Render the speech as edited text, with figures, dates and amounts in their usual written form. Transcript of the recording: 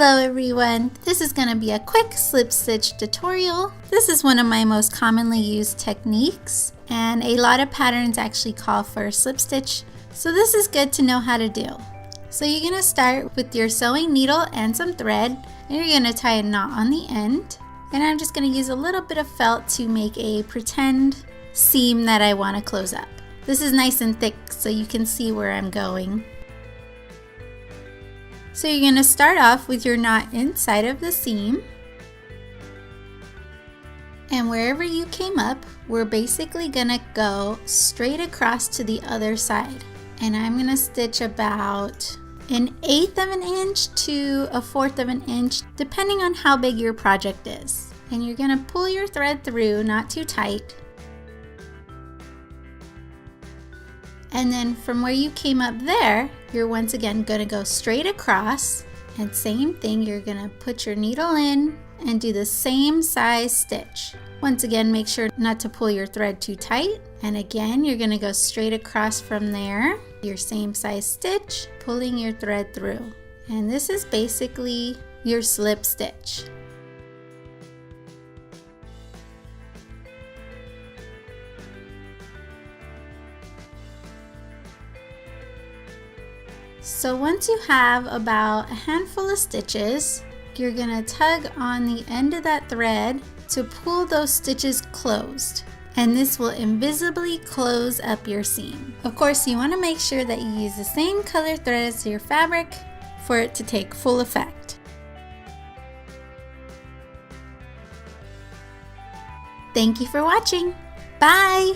Hello everyone, this is going to be a quick slip stitch tutorial. This is one of my most commonly used techniques, and a lot of patterns actually call for a slip stitch, so this is good to know how to do. So you're going to start with your sewing needle and some thread, and you're going to tie a knot on the end. And I'm just going to use a little bit of felt to make a pretend seam that I want to close up. This is nice and thick so you can see where I'm going. So you're going to start off with your knot inside of the seam, and wherever you came up, we're basically going to go straight across to the other side. And I'm going to stitch about 1/8 of an inch to 1/4 of an inch, depending on how big your project is. And you're going to pull your thread through, not too tight. And then from where you came up there, you're once again going to go straight across, and same thing, you're going to put your needle in and do the same size stitch. Once again, make sure not to pull your thread too tight, and again you're going to go straight across from there, your same size stitch, pulling your thread through. And this is basically your slip stitch. So once you have about a handful of stitches, you're going to tug on the end of that thread to pull those stitches closed. And this will invisibly close up your seam. Of course, you want to make sure that you use the same color thread as your fabric for it to take full effect. Thank you for watching. Bye!